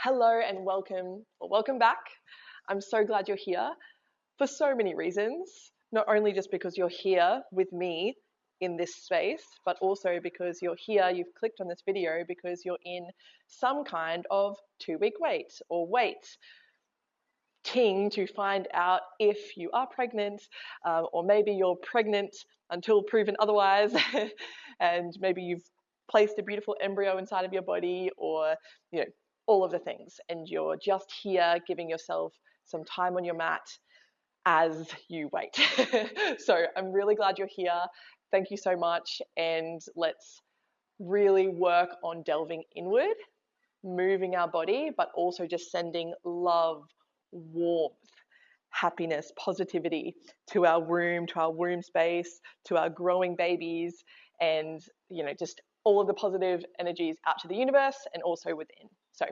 Hello and welcome back. I'm so glad you're here for so many reasons, not only just because you're here with me in this space, but also because you're here, you've clicked on this video because you're in some kind of 2-week wait or wait ting to find out if you are pregnant, or maybe you're pregnant until proven otherwise, and maybe you've placed a beautiful embryo inside of your body, or all of the things, and you're just here giving yourself some time on your mat as you wait. So I'm really glad you're here. Thank you so much, and let's really work on delving inward, moving our body, but also just sending love, warmth, happiness, positivity to our womb space, to our growing babies, and just all of the positive energies out to the universe and also within. So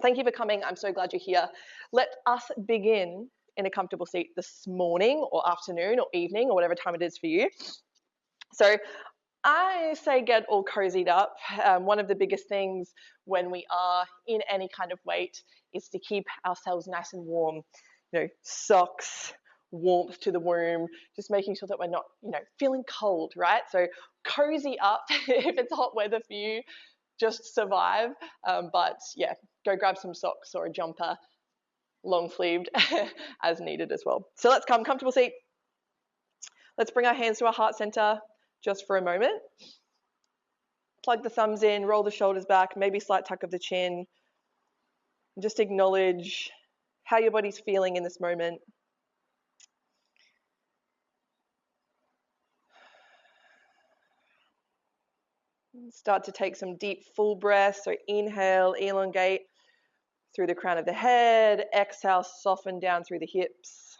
thank you for coming. I'm so glad you're here. Let us begin in a comfortable seat this morning or afternoon or evening or whatever time it is for you. So I say get all cozied up. One of the biggest things when we are in any kind of wait is to keep ourselves nice and warm. Socks, warmth to the womb, just making sure that we're not, feeling cold, right? So cozy up. If it's hot weather for you, just survive. But yeah, go grab some socks or a jumper, long sleeved as needed as well. So let's come, comfortable seat. Let's bring our hands to our heart center just for a moment. Plug the thumbs in, roll the shoulders back, maybe slight tuck of the chin. And just acknowledge how your body's feeling in this moment. Start to take some deep, full breaths. So inhale, elongate through the crown of the head. Exhale, soften down through the hips.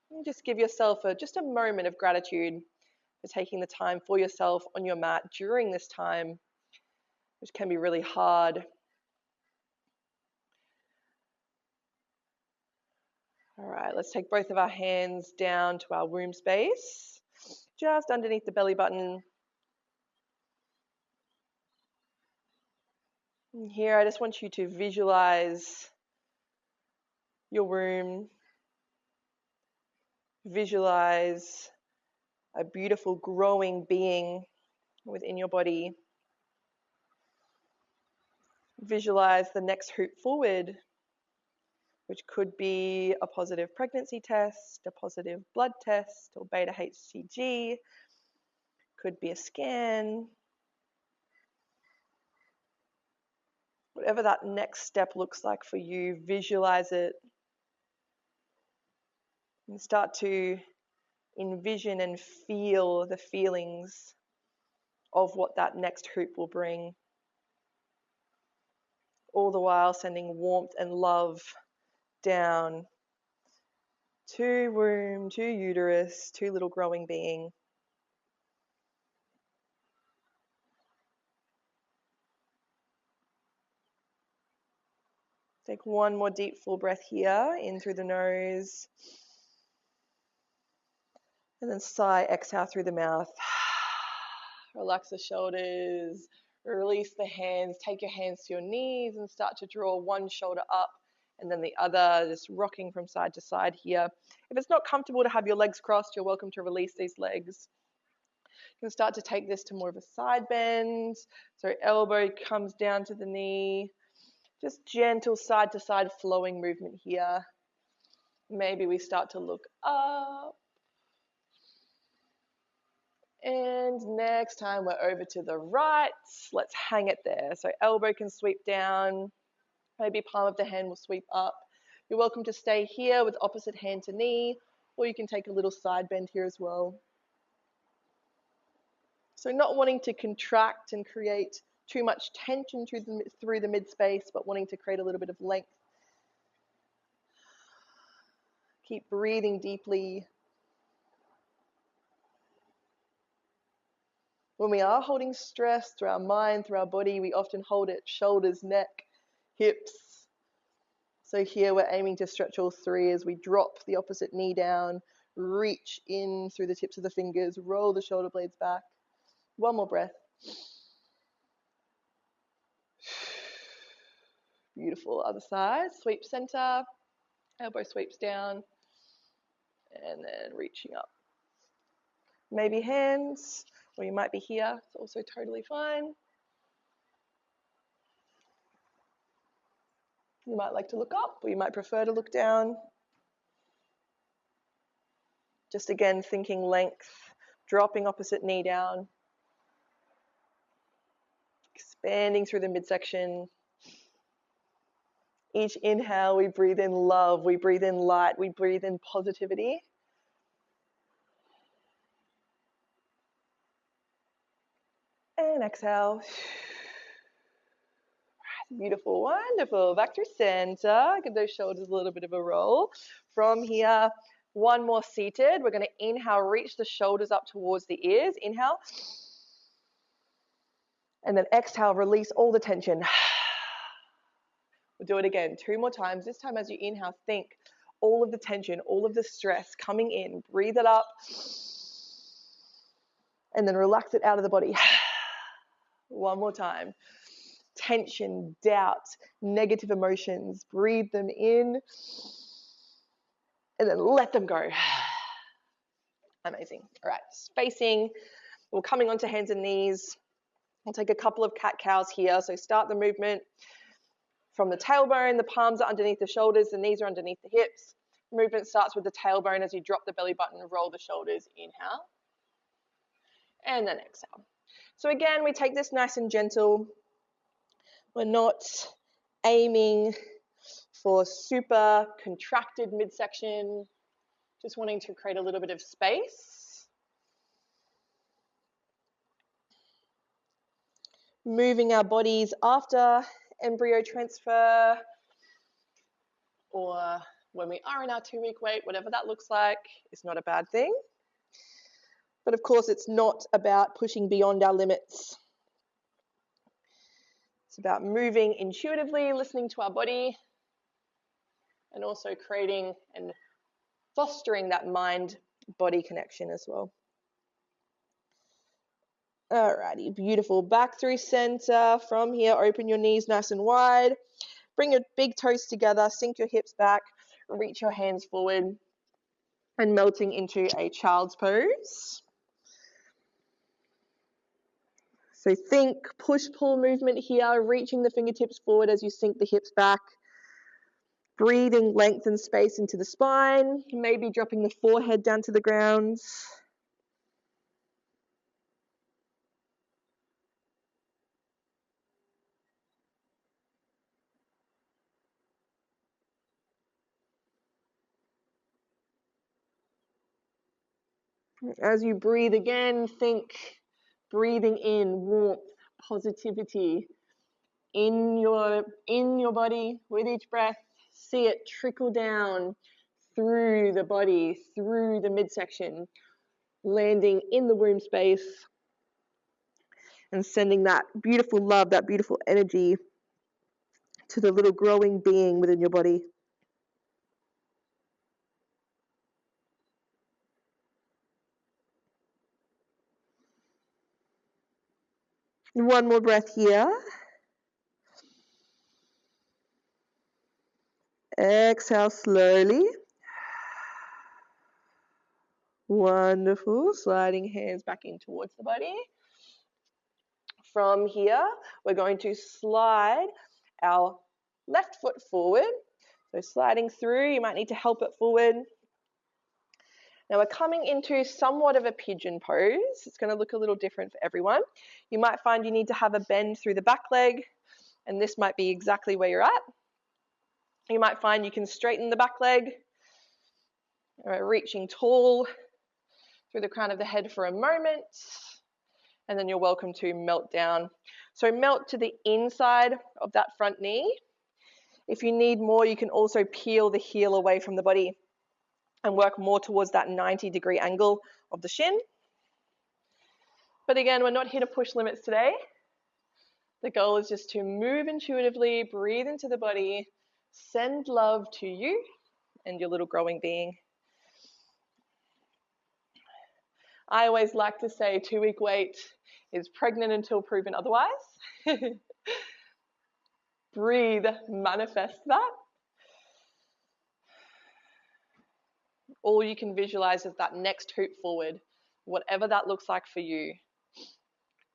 And just give yourself just a moment of gratitude for taking the time for yourself on your mat during this time, which can be really hard. All right, let's take both of our hands down to our womb space, just underneath the belly button. And here, I just want you to visualize your womb, visualize a beautiful growing being within your body. Visualize the next hoop forward, which could be a positive pregnancy test, a positive blood test, or beta HCG, could be a scan. Whatever that next step looks like for you, visualize it and start to envision and feel the feelings of what that next hoop will bring. All the while sending warmth and love down to womb, to uterus, to little growing being. Take one more deep full breath here, in through the nose. And then sigh, exhale through the mouth. Relax the shoulders, release the hands, take your hands to your knees and start to draw one shoulder up and then the other, just rocking from side to side here. If it's not comfortable to have your legs crossed, you're welcome to release these legs. You can start to take this to more of a side bend. So elbow comes down to the knee. Just gentle side to side flowing movement here. Maybe we start to look up. And next time we're over to the right. Let's hang it there. So elbow can sweep down. Maybe palm of the hand will sweep up. You're welcome to stay here with opposite hand to knee, or you can take a little side bend here as well. So not wanting to contract and create too much tension through the mid space, but wanting to create a little bit of length. Keep breathing deeply. When we are holding stress through our mind, through our body, we often hold it shoulders, neck, hips. So here we're aiming to stretch all three as we drop the opposite knee down, reach in through the tips of the fingers, roll the shoulder blades back, One more breath. Beautiful. Other side. Sweep center. Elbow sweeps down. And then reaching up. Maybe hands, or you might be here. It's also totally fine. You might like to look up, or you might prefer to look down. Just again, thinking length, dropping opposite knee down. Expanding through the midsection. Each inhale, we breathe in love, we breathe in light, we breathe in positivity. And exhale. Beautiful, wonderful. Back through center. Give those shoulders a little bit of a roll. From here, one more seated. We're going to inhale, reach the shoulders up towards the ears. Inhale. And then exhale, release all the tension. We'll do it again 2 more times. This time as you inhale, think all of the tension, all of the stress coming in. Breathe it up. And then relax it out of the body. One more time. Tension, doubt, negative emotions. Breathe them in. And then let them go. Amazing. All right, spacing. We're coming onto hands and knees. We'll take a couple of cat-cows here. So start the movement from the tailbone. The palms are underneath the shoulders. The knees are underneath the hips. Movement starts with the tailbone as you drop the belly button and roll the shoulders. Inhale. And then exhale. So again, we take this nice and gentle. We're not aiming for super contracted midsection. Just wanting to create a little bit of space. Moving our bodies after embryo transfer, or when we are in our 2-week wait, whatever that looks like, is not a bad thing. But of course, it's not about pushing beyond our limits. It's about moving intuitively, listening to our body, and also creating and fostering that mind-body connection as well. Alrighty, beautiful. Back through center. From here, open your knees nice and wide. Bring your big toes together, sink your hips back, reach your hands forward, and melting into a child's pose. So think push-pull movement here, reaching the fingertips forward as you sink the hips back. Breathing length and space into the spine, maybe dropping the forehead down to the ground. As you breathe again, think breathing in warmth, positivity in your body with each breath. See it trickle down through the body, through the midsection, landing in the womb space and sending that beautiful love, that beautiful energy to the little growing being within your body. One more breath here. Exhale slowly. Wonderful. Sliding hands back in towards the body. From here, we're going to slide our left foot forward. So sliding through, you might need to help it forward. Now we're coming into somewhat of a pigeon pose. It's going to look a little different for everyone. You might find you need to have a bend through the back leg, and this might be exactly where you're at. You might find you can straighten the back leg, reaching tall through the crown of the head for a moment, and then you're welcome to melt down. So melt to the inside of that front knee. If you need more, you can also peel the heel away from the body and work more towards that 90-degree angle of the shin. But again, we're not here to push limits today. The goal is just to move intuitively, breathe into the body, send love to you and your little growing being. I always like to say 2-week wait is pregnant until proven otherwise. Breathe, manifest that. All you can visualize is that next hoop forward, whatever that looks like for you.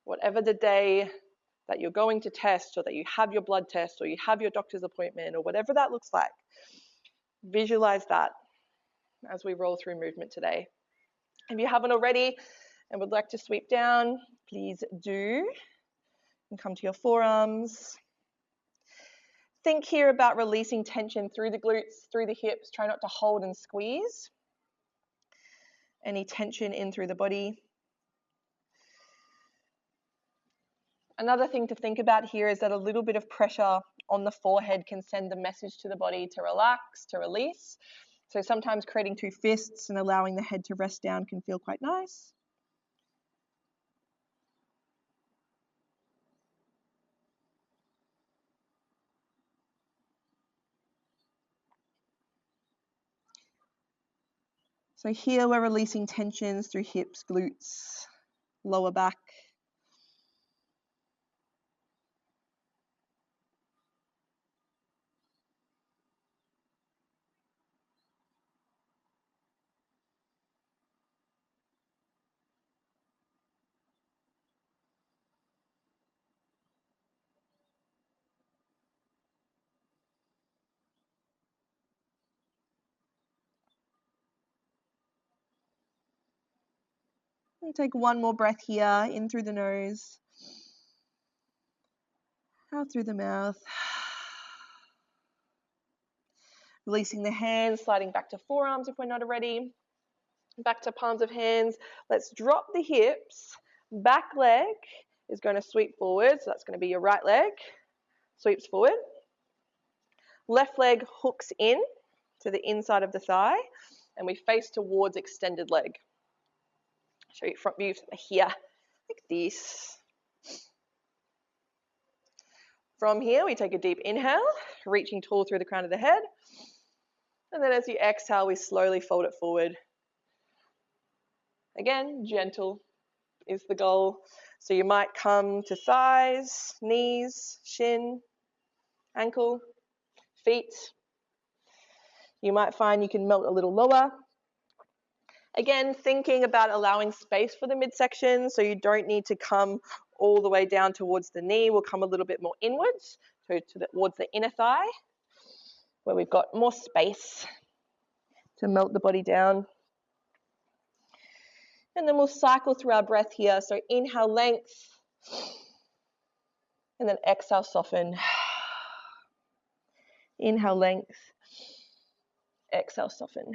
Whatever the day that you're going to test, or that you have your blood test, or you have your doctor's appointment, or whatever that looks like, visualize that as we roll through movement today. If you haven't already and would like to sweep down, please do. And come to your forearms. Think here about releasing tension through the glutes, through the hips. Try not to hold and squeeze any tension in through the body. Another thing to think about here is that a little bit of pressure on the forehead can send the message to the body to relax, to release. So sometimes creating two fists and allowing the head to rest down can feel quite nice. So here we're releasing tensions through hips, glutes, lower back. And take one more breath here, in through the nose, out through the mouth. Releasing the hands, sliding back to forearms if we're not already. Back to palms of hands. Let's drop the hips. Back leg is going to sweep forward, so that's going to be your right leg. Sweeps forward. Left leg hooks in to the inside of the thigh, and we face towards extended leg. Show you front view here, like this. From here, we take a deep inhale, reaching tall through the crown of the head. And then as you exhale, we slowly fold it forward. Again, gentle is the goal. So you might come to thighs, knees, shin, ankle, feet. You might find you can melt a little lower. Again, thinking about allowing space for the midsection, so you don't need to come all the way down towards the knee. We'll come a little bit more inwards, so towards the inner thigh, where we've got more space to melt the body down. And then we'll cycle through our breath here. So inhale, length, and then exhale, soften. Inhale, length, exhale, soften.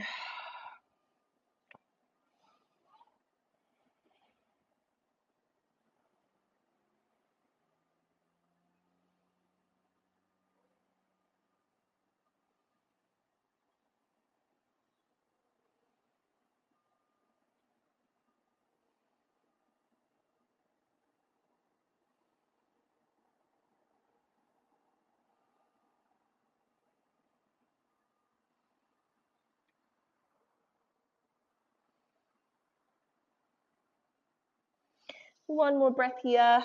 One more breath here.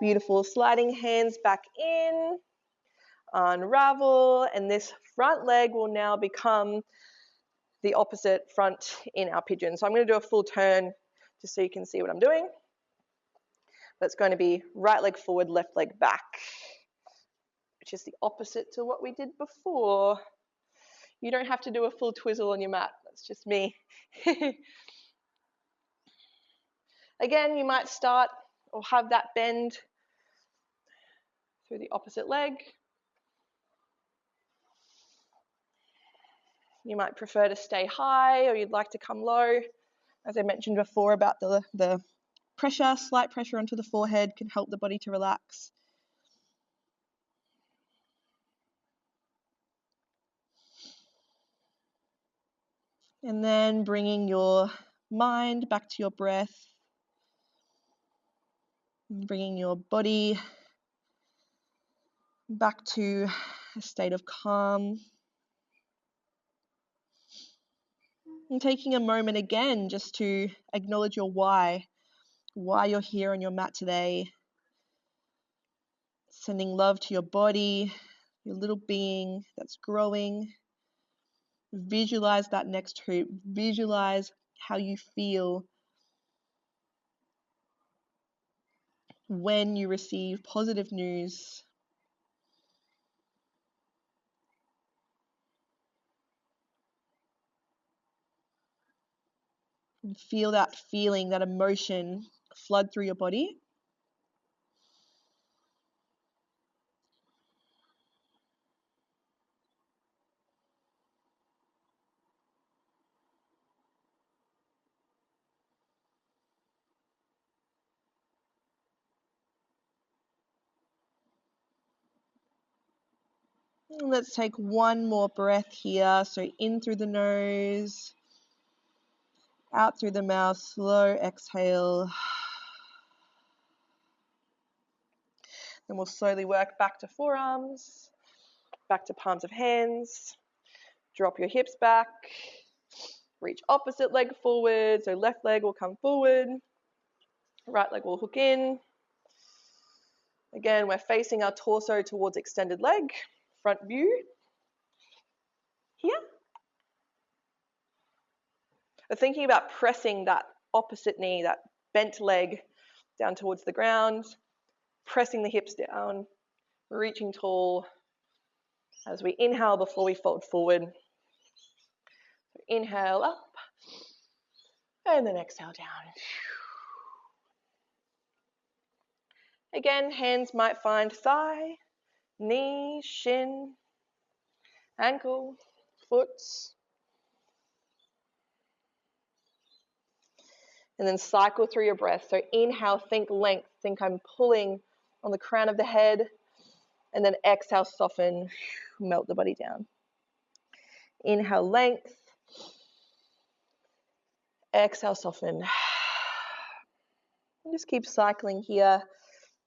Beautiful. Sliding hands back in. Unravel. And this front leg will now become the opposite front in our pigeon. So I'm going to do a full turn just so you can see what I'm doing. That's going to be right leg forward, left leg back, which is the opposite to what we did before. You don't have to do a full twizzle on your mat. That's just me. Again, you might start or have that bend through the opposite leg. You might prefer to stay high, or you'd like to come low. As I mentioned before about the pressure, slight pressure onto the forehead can help the body to relax. And then bringing your mind back to your breath, bringing your body back to a state of calm. And taking a moment again just to acknowledge your why you're here on your mat today. Sending love to your body, your little being that's growing. Visualize that next hoop. Visualize how you feel when you receive positive news. And feel that feeling, that emotion flood through your body. And let's take one more breath here. So in through the nose, out through the mouth, slow exhale. Then we'll slowly work back to forearms, back to palms of hands. Drop your hips back. Reach opposite leg forward. So left leg will come forward. Right leg will hook in. Again, we're facing our torso towards extended leg. Front view. Here. We're thinking about pressing that opposite knee, that bent leg down towards the ground. Pressing the hips down. Reaching tall. As we inhale before we fold forward. So inhale up. And then exhale down. Again, hands might find thigh, knee, shin, ankle, foot. And then cycle through your breath. So inhale, think length. Think I'm pulling on the crown of the head. And then exhale, soften, melt the body down. Inhale, length. Exhale, soften. And just keep cycling here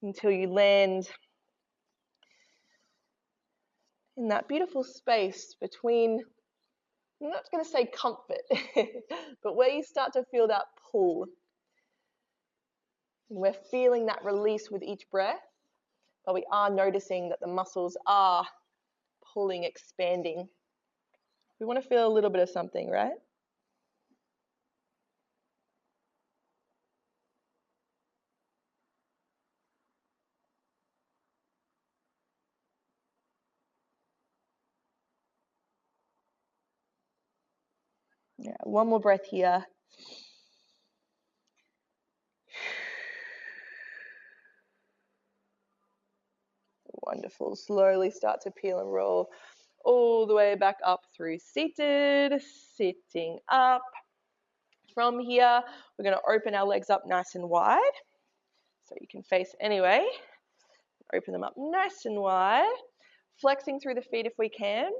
until you land in that beautiful space between, I'm not going to say comfort, but where you start to feel that pull. And we're feeling that release with each breath, but we are noticing that the muscles are pulling, expanding. We want to feel a little bit of something, right? Yeah, one more breath here. Wonderful. Slowly start to peel and roll all the way back up through seated, sitting up. From here, we're going to open our legs up nice and wide. So you can face anyway. Open them up nice and wide. Flexing through the feet if we can.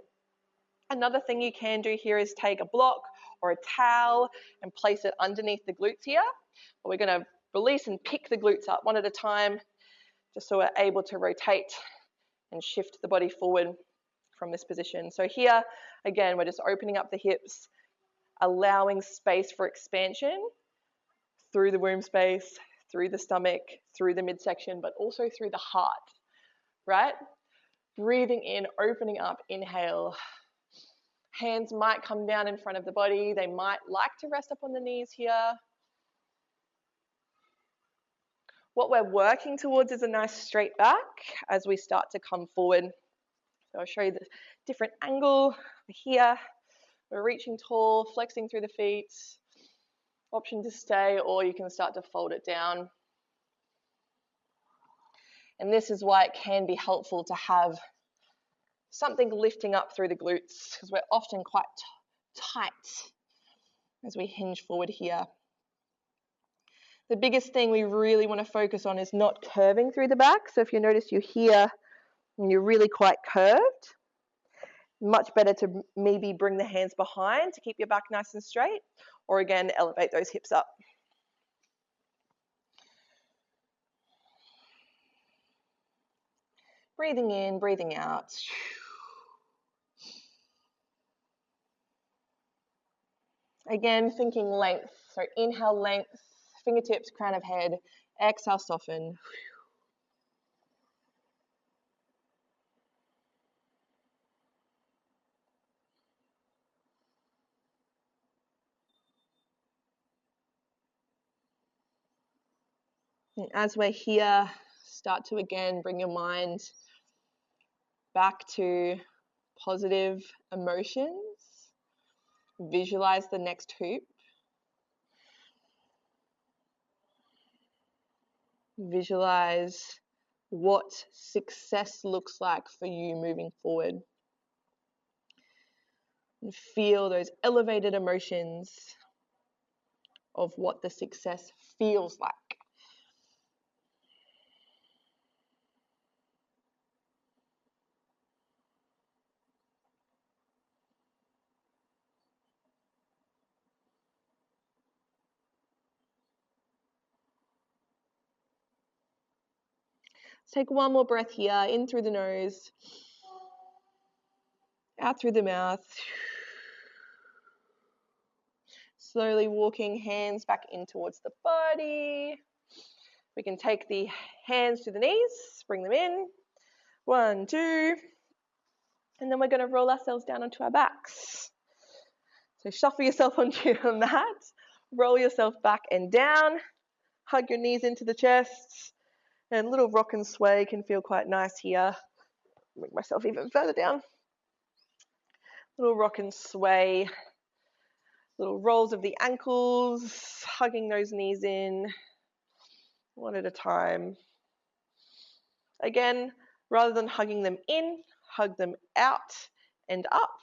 Another thing you can do here is take a block or a towel and place it underneath the glutes here. We're going to release and pick the glutes up one at a time, just so we're able to rotate and shift the body forward from this position. So here, again, we're just opening up the hips, allowing space for expansion through the womb space, through the stomach, through the midsection, but also through the heart, right? Breathing in, opening up, inhale. Hands might come down in front of the body. They might like to rest up on the knees here. What we're working towards is a nice straight back as we start to come forward. So I'll show you the different angle here. We're reaching tall, flexing through the feet. Option to stay, or you can start to fold it down. And this is why it can be helpful to have something lifting up through the glutes, because we're often quite tight as we hinge forward here. The biggest thing we really want to focus on is not curving through the back. So if you notice you're here and you're really quite curved, much better to maybe bring the hands behind to keep your back nice and straight, or again, elevate those hips up. Breathing in, breathing out. Again, thinking length. So inhale, length, fingertips, crown of head. Exhale, soften. And as we're here, start to again bring your mind back to positive emotions. Visualize the next hoop. Visualize what success looks like for you moving forward. And feel those elevated emotions of what the success feels like. Take one more breath here, in through the nose, out through the mouth. Slowly walking hands back in towards the body. We can take the hands to the knees, bring them in. 1, 2. And then we're going to roll ourselves down onto our backs. So shuffle yourself onto your mat, roll yourself back and down, hug your knees into the chest, and a little rock and sway can feel quite nice here. Bring myself even further down. Little rock and sway, little rolls of the ankles, hugging those knees in, one at a time. Again, rather than hugging them in, hug them out and up.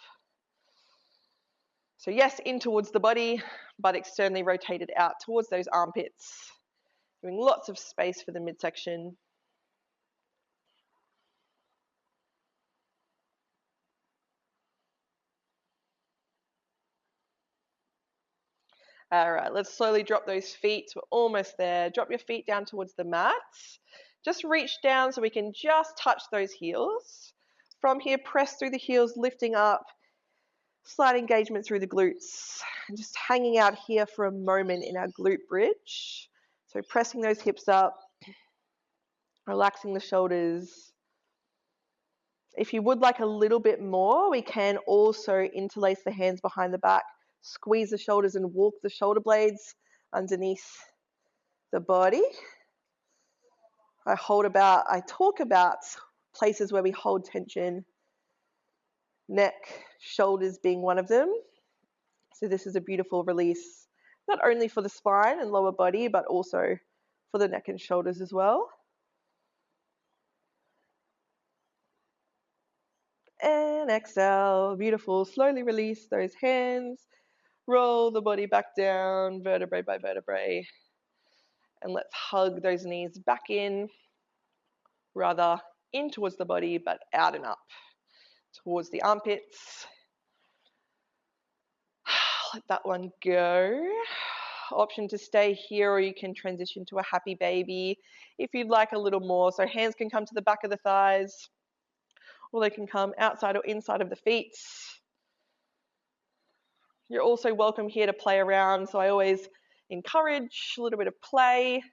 So yes, in towards the body, but externally rotated out towards those armpits, giving lots of space for the midsection. All right, let's slowly drop those feet. We're almost there. Drop your feet down towards the mat. Just reach down so we can just touch those heels. From here, press through the heels, lifting up. Slight engagement through the glutes. And just hanging out here for a moment in our glute bridge. So pressing those hips up, relaxing the shoulders. If you would like a little bit more, we can also interlace the hands behind the back, squeeze the shoulders and walk the shoulder blades underneath the body. I talk about places where we hold tension, neck, shoulders being one of them. So this is a beautiful release, not only for the spine and lower body, but also for the neck and shoulders as well. And exhale, beautiful. Slowly release those hands. Roll the body back down, vertebrae by vertebrae. And let's hug those knees back in, rather in towards the body, but out and up towards the armpits. Let that one go. Option to stay here, or you can transition to a happy baby if you'd like a little more. So hands can come to the back of the thighs, or they can come outside or inside of the feet. You're also welcome here to play around. So I always encourage a little bit of play.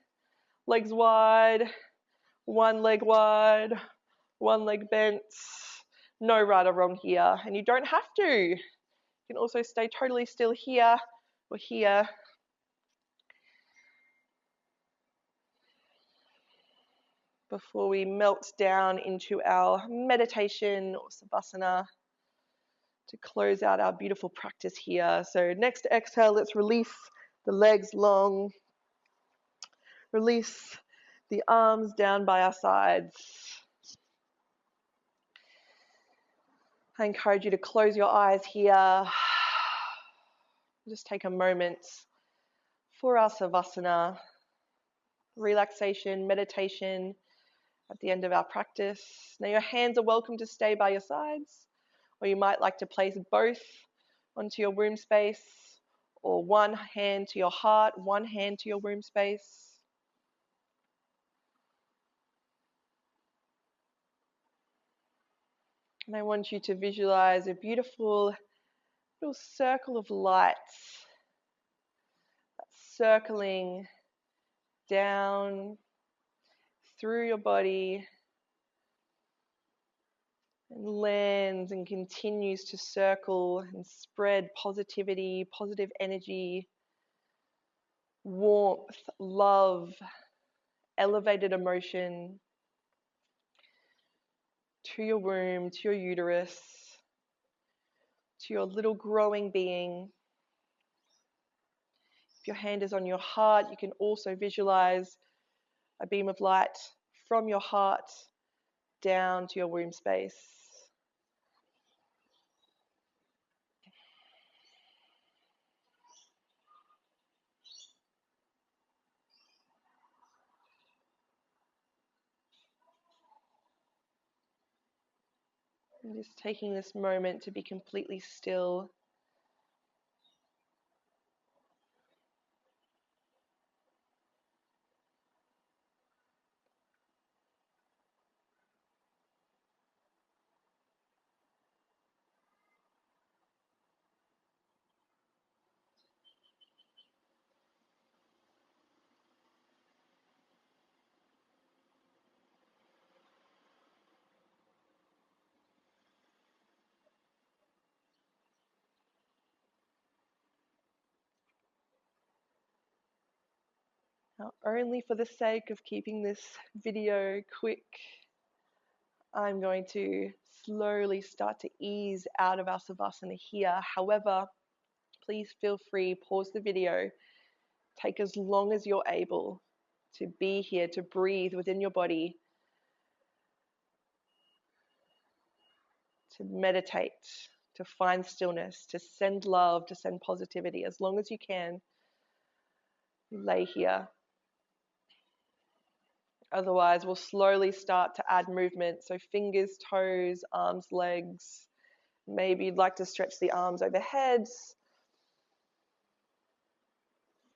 Legs wide, one leg wide, one leg bent. No right or wrong here. And you don't have to. You can also stay totally still here or here. Before we melt down into our meditation or savasana to close out our beautiful practice here. So next exhale, let's release the legs long. Release the arms down by our sides. I encourage you to close your eyes here. Just take a moment for our savasana, relaxation, meditation at the end of our practice. Now your hands are welcome to stay by your sides, or you might like to place both onto your womb space, or one hand to your heart, one hand to your womb space. And I want you to visualize a beautiful little circle of light circling down through your body and lands and continues to circle and spread positivity, positive energy, warmth, love, elevated emotion to your womb, to your uterus, to your little growing being. If your hand is on your heart, you can also visualize a beam of light from your heart down to your womb space. And just taking this moment to be completely still. Now, only for the sake of keeping this video quick, I'm going to slowly start to ease out of our Savasana here. However, please feel free, pause the video, take as long as you're able to be here, to breathe within your body, to meditate, to find stillness, to send love, to send positivity. As long as you can, lay here. Otherwise, we'll slowly start to add movement. So fingers, toes, arms, legs. Maybe you'd like to stretch the arms overhead.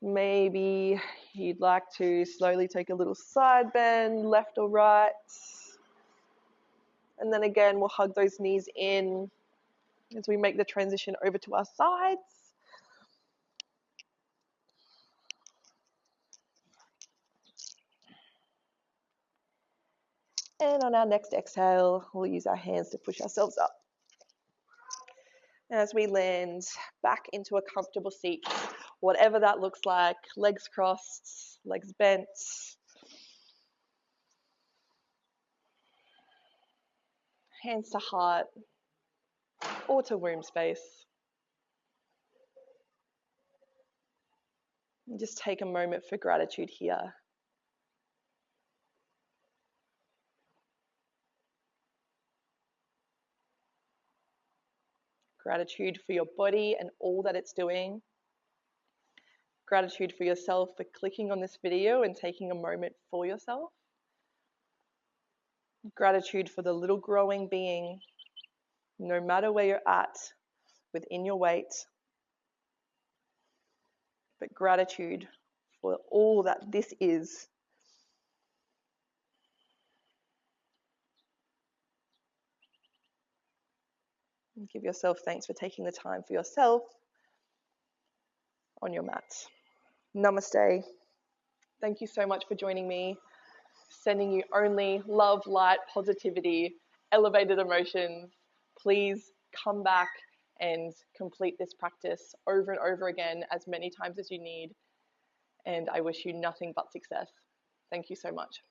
Maybe you'd like to slowly take a little side bend, left or right. And then again, we'll hug those knees in as we make the transition over to our sides. And on our next exhale, we'll use our hands to push ourselves up. As we land back into a comfortable seat, whatever that looks like, legs crossed, legs bent. Hands to heart or to womb space. And just take a moment for gratitude here. Gratitude for your body and all that it's doing. Gratitude for yourself for clicking on this video and taking a moment for yourself. Gratitude for the little growing being, no matter where you're at within your weight. But gratitude for all that this is. And give yourself thanks for taking the time for yourself on your mat. Namaste. Thank you so much for joining me. Sending you only love, light, positivity, elevated emotions. Please come back and complete this practice over and over again as many times as you need. And I wish you nothing but success. Thank you so much.